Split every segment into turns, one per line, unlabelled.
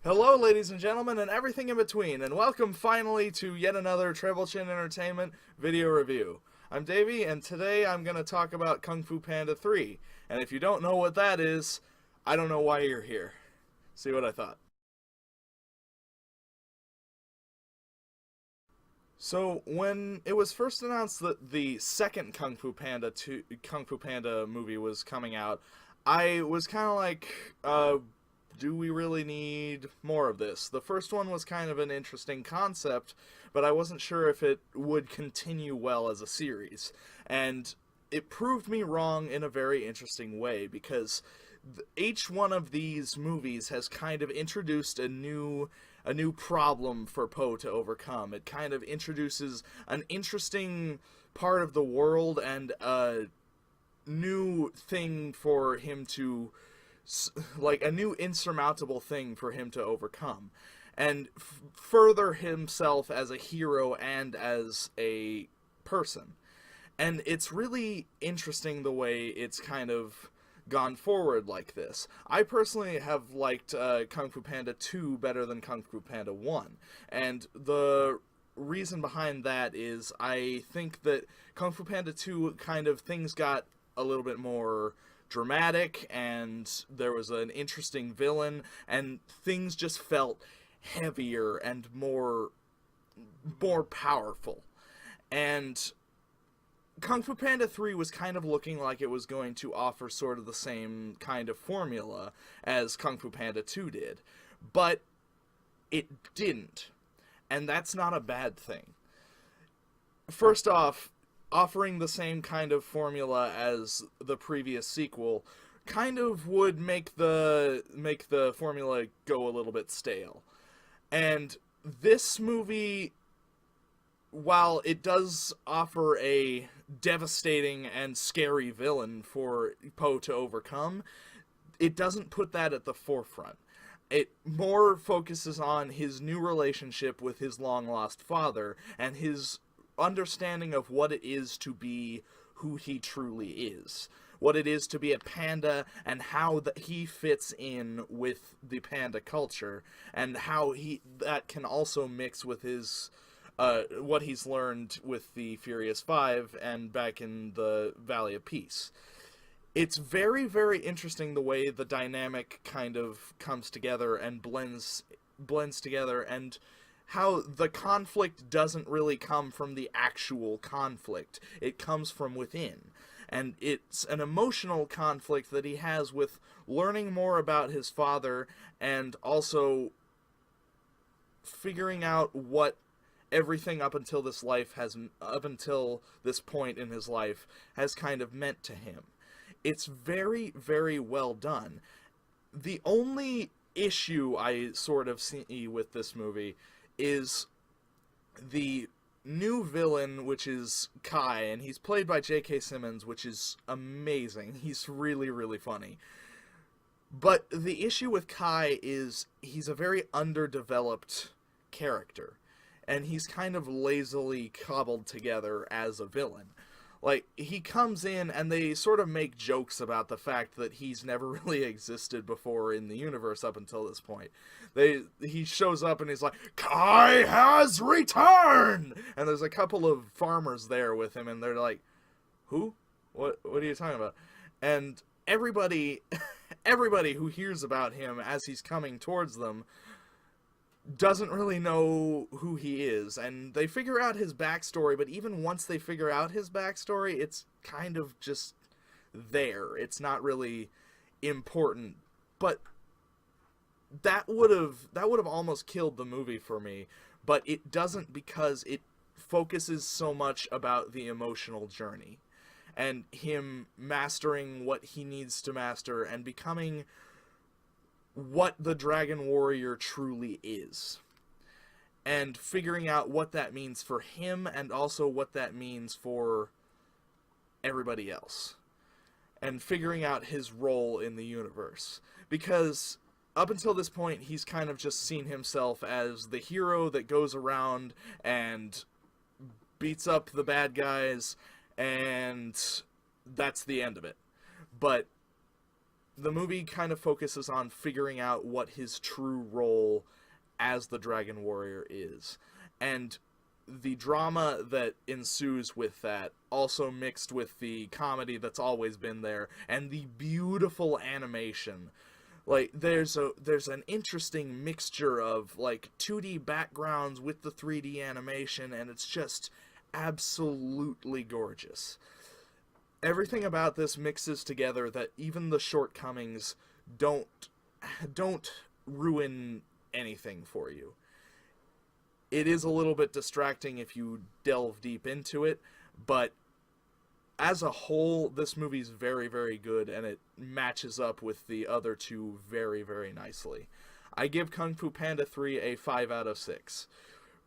Hello, ladies and gentlemen, and everything in between, and welcome finally to yet another Treblechin Entertainment video review. I'm Davey, and today I'm going to talk about Kung Fu Panda 3. And if you don't know what that is, I don't know why you're here. See what I thought. So, when it was first announced that the second Kung Fu Panda movie was coming out, I was kind of like, do we really need more of this? The first one was kind of an interesting concept, but I wasn't sure if it would continue well as a series. And it proved me wrong in a very interesting way, because each one of these movies has kind of introduced a new problem for Poe to overcome. It kind of introduces an interesting part of the world and a new thing for him to, like, a new insurmountable thing for him to overcome, and further himself as a hero and as a person. And it's really interesting the way it's kind of gone forward like this. I personally have liked Kung Fu Panda 2 better than Kung Fu Panda 1, and the reason behind that is I think that Kung Fu Panda 2 kind of things got a little bit more dramatic, and there was an interesting villain, and things just felt heavier and more powerful. And Kung Fu Panda 3 was kind of looking like it was going to offer sort of the same kind of formula as Kung Fu Panda 2 did, but it didn't, and that's not a bad thing. First off, offering the same kind of formula as the previous sequel kind of would make the formula go a little bit stale. And this movie, while it does offer a devastating and scary villain for Poe to overcome, it doesn't put that at the forefront. It more focuses on his new relationship with his long-lost father and his understanding of what it is to be who he truly is. What it is to be a panda, and how that he fits in with the panda culture, and how that can also mix with his what he's learned with the Furious Five and back in the Valley of Peace. It's very, very interesting the way the dynamic kind of comes together and blends together, and how the conflict doesn't really come from the actual conflict. It comes from within. And it's an emotional conflict that he has with learning more about his father, and also figuring out what everything up until this point in his life has kind of meant to him. It's very, very well done. The only issue I sort of see with this movie is the new villain, which is Kai, and he's played by J.K. Simmons, which is amazing. He's really, really funny. But the issue with Kai is he's a very underdeveloped character, and he's kind of lazily cobbled together as a villain. Like, he comes in, and they sort of make jokes about the fact that he's never really existed before in the universe up until this point. He shows up, and he's like, "Kai has returned!" And there's a couple of farmers there with him, and they're like, "Who? What are you talking about?" And everybody who hears about him as he's coming towards them doesn't really know who he is, and they figure out his backstory, but even once they figure out his backstory, it's kind of just there. It's not really important, but that would have almost killed the movie for me, but it doesn't, because it focuses so much about the emotional journey, and him mastering what he needs to master, and becoming what the Dragon Warrior truly is, and figuring out what that means for him, and also what that means for everybody else, and figuring out his role in the universe. Because up until this point, he's kind of just seen himself as the hero that goes around and beats up the bad guys, and that's the end of it. But the movie kind of focuses on figuring out what his true role as the Dragon Warrior is. And the drama that ensues with that, also mixed with the comedy that's always been there, and the beautiful animation. Like, there's an interesting mixture of, like, 2D backgrounds with the 3D animation, and it's just absolutely gorgeous. Everything about this mixes together that even the shortcomings don't ruin anything for you. It is a little bit distracting if you delve deep into it, but as a whole, this movie's very, very good, and it matches up with the other two very, very nicely. I give Kung Fu Panda 3 a 5 out of 6.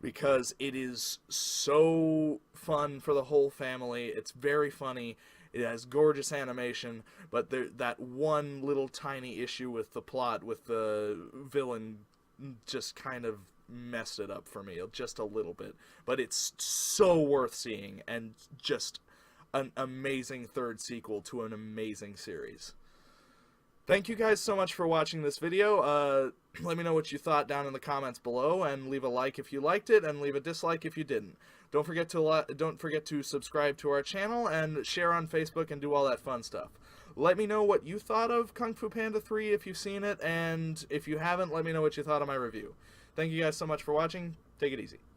Because it is so fun for the whole family. It's very funny. It has gorgeous animation, but that one little tiny issue with the plot, with the villain, just kind of messed it up for me, just a little bit. But it's so worth seeing, and just an amazing third sequel to an amazing series. Thank you guys so much for watching this video. Let me know what you thought down in the comments below, and leave a like if you liked it, and leave a dislike if you didn't. Don't forget to subscribe to our channel, and share on Facebook, and do all that fun stuff. Let me know what you thought of Kung Fu Panda 3 if you've seen it, and if you haven't, let me know what you thought of my review. Thank you guys so much for watching. Take it easy.